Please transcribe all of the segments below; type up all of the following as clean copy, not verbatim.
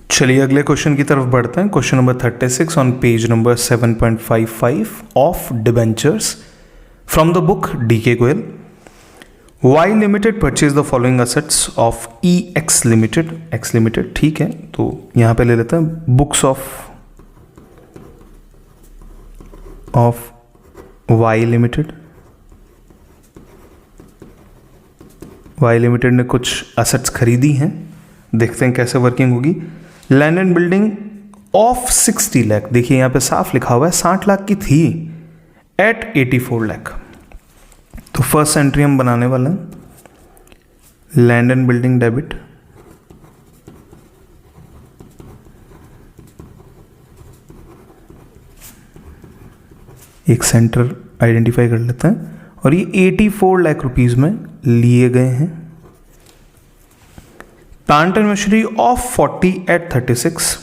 चलिए अगले क्वेश्चन की तरफ बढ़ते हैं। Question number 36 on page number 7.55 of debentures from the book DK Goyal. Y limited purchase the following assets of E X limited. X limited ठीक है, तो यहां पे ले लेते हैं books of Y limited. Y limited ने कुछ असेट्स खरीदी हैं, देखते हैं कैसे वर्किंग होगी। Land and building of 60 lakh, देखिए यहां पे साफ लिखा हुआ है 60 लाख की थी एट 84 लाख। तो फर्स्ट एंट्री हम बनाने वाले हैं, लैंड एंड बिल्डिंग डेबिट, एक सेंटर आइडेंटिफाई कर लेते हैं और ये 84 लाख रुपीज में लिए गए हैं। Plant and machinery of 40 at 36,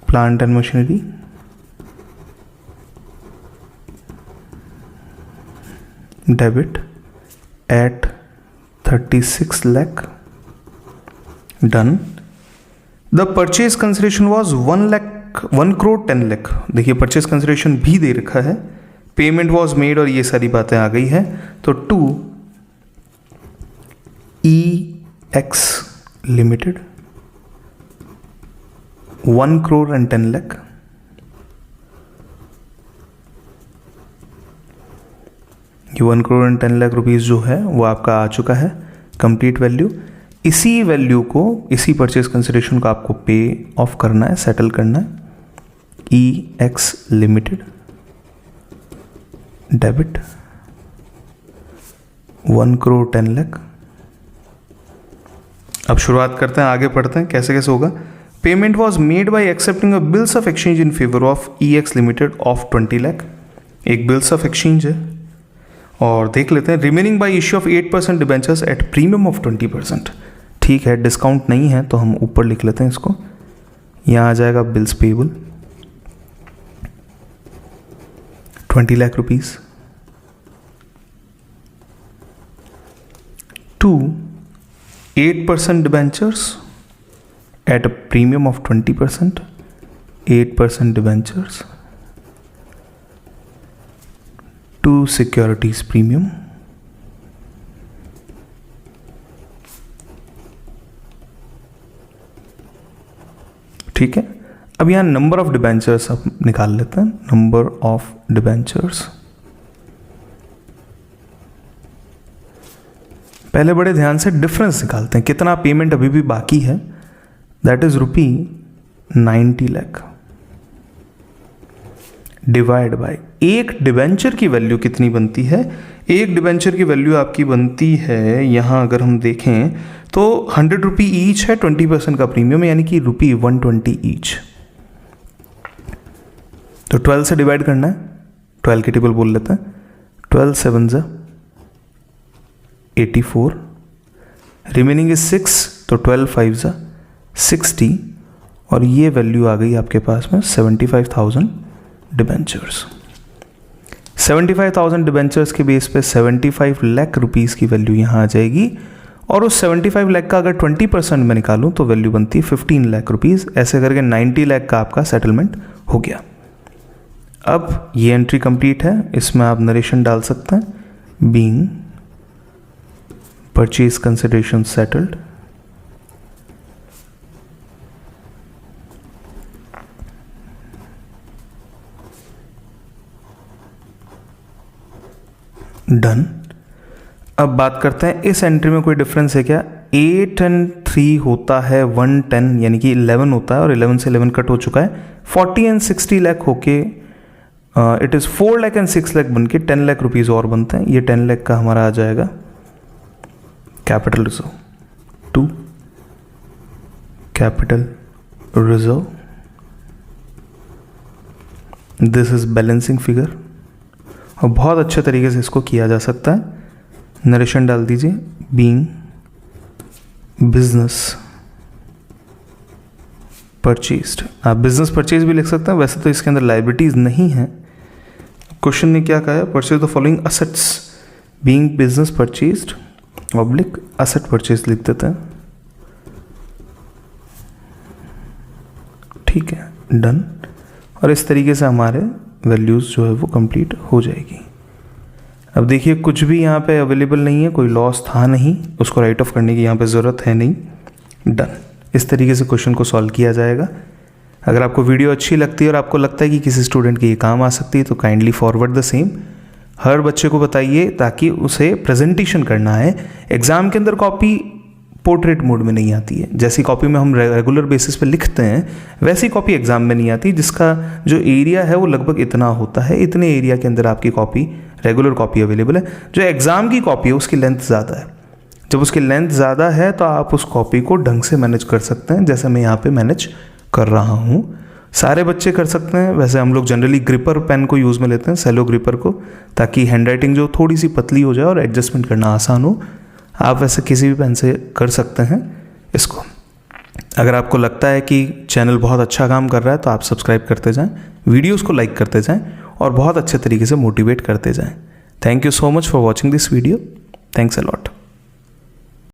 plant and machinery debit at 36 lakh, done. The purchase consideration was 1 crore 10 lakh. देखिए परचेज कंसिडरेशन भी दे रखा है, पेमेंट वॉज मेड और ये सारी बातें आ गई है। तो to E X limited 1 crore and 10 lakh, ये 1 करोड़ एंड 10 लाख रुपीज जो है वो आपका आ चुका है कंप्लीट वैल्यू। इसी वैल्यू को, इसी परचेज कंसिडरेशन को आपको पे ऑफ करना है, सेटल करना है। E X limited debit 1 crore 10 lakh. अब शुरुआत करते हैं, आगे पढ़ते हैं कैसे कैसे होगा। Payment was made by accepting a bills of exchange in favour of E X limited of 20 lakh. एक बिल्स ऑफ एक्सचेंज है और देख लेते हैं। Remaining bye issue of 8% debentures at premium of 20%। ठीक है, डिस्काउंट नहीं है तो हम ऊपर लिख लेते हैं इसको। यहां आ जाएगा bills payable 20 lakh rupees to 8% debentures at a premium of 20%, 8% debentures to securities premium, ठीक है। अब यहां नंबर ऑफ डिबेंचर्स आप निकाल लेते हैं, नंबर ऑफ डिबेंचर्स। पहले बड़े ध्यान से डिफरेंस निकालते हैं, कितना पेमेंट अभी भी बाकी है, that is ₹90 lakh divide by एक डिबेंचर की वैल्यू कितनी बनती है। एक डिबेंचर की वैल्यू आपकी बनती है, यहां अगर हम देखें तो ₹100 ईच है, 20% का प्रीमियम है, यानी कि ₹120 ईच। तो 12 से डिवाइड करना है, 12 की टेबल बोल लेते हैं। 12 7 जा 84, रिमेनिंग इज 6, तो 12 5 जा 60 और ये वैल्यू आ गई आपके पास में 75,000 डिबेंचर्स। 75,000 डिबेंचर्स के बेस पे 75 लाख रुपीस की वैल्यू यहां आ जाएगी और उस 75 लाख का अगर 20% में निकालूं तो वैल्यू बनती है 15 लाख रुपीस। ऐसे करके 90 लाख का आपका सेटलमेंट हो गया। अब ये एंट्री कंप्लीट है, इसमें आप नरेशन डाल सकते हैं, being purchase consideration settled, done. अब बात करते हैं इस एंट्री में कोई डिफरेंस है क्या। 8 and 3 होता है 110, यानी कि 11 होता है और 11 से 11 कट हो चुका है। 40 and 60 लाख होके it is 4 lakh and 6 lakh बन के 10 लाख रुपीज और बनते हैं। ये 10 लाख का हमारा आ जाएगा capital reserve to capital reserve. This is balancing figure और बहुत अच्छे तरीके से इसको किया जा सकता है। नरेशन डाल दीजिए, बीइंग बिजनेस परचेज्ड। आप बिजनेस परचेज भी लिख सकते हैं, वैसे तो इसके अंदर लाइबिलिटीज नहीं है। क्वेश्चन ने क्या कहा है, purchase the following assets being business purchased oblique asset purchase लिख देते हैं। ठीक है, डन। और इस तरीके से हमारे वैल्यूज़ जो है वो कंप्लीट हो जाएगी। अब देखिए कुछ भी यहाँ पे अवेलेबल नहीं है, कोई लॉस था नहीं, उसको राइट ऑफ करने की यहाँ पे ज़रूरत है नहीं, डन। इस तरीके से क्वेश्चन को सॉल्व किया जाएगा। अगर आपको वीडियो अच्छी लगती है और आपको लगता है कि किसी स्टूडेंट के ये काम आ सकती है तो काइंडली फॉरवर्ड द सेम, हर बच्चे को बताइए, ताकि उसे प्रेजेंटेशन करना है। एग्ज़ाम के अंदर कॉपी पोर्ट्रेट मोड में नहीं आती है, जैसी कॉपी में हम रेगुलर बेसिस पे लिखते हैं वैसी कॉपी एग्ज़ाम में नहीं आती, जिसका जो एरिया है वो लगभग इतना होता है। इतने एरिया के अंदर आपकी कॉपी, रेगुलर कॉपी अवेलेबल है। जो एग्ज़ाम की कॉपी है उसकी लेंथ ज़्यादा है। जब उसकी लेंथ ज़्यादा है तो आप उस कॉपी को ढंग से मैनेज कर सकते हैं, जैसे मैं यहाँ पे मैनेज कर रहा हूँ। सारे बच्चे कर सकते हैं। वैसे हम लोग जनरली ग्रिपर पेन को यूज़ में लेते हैं, सेलो ग्रिपर को, ताकि हैंडराइटिंग जो थोड़ी सी पतली हो जाए और एडजस्टमेंट करना आसान हो। आप वैसे किसी भी पेन से कर सकते हैं इसको। अगर आपको लगता है कि चैनल बहुत अच्छा काम कर रहा है तो आप सब्सक्राइब करते जाएं, वीडियोस को लाइक करते जाएं और बहुत अच्छे तरीके से मोटिवेट करते जाएं। Thank you so much for watching this video. Thanks a lot.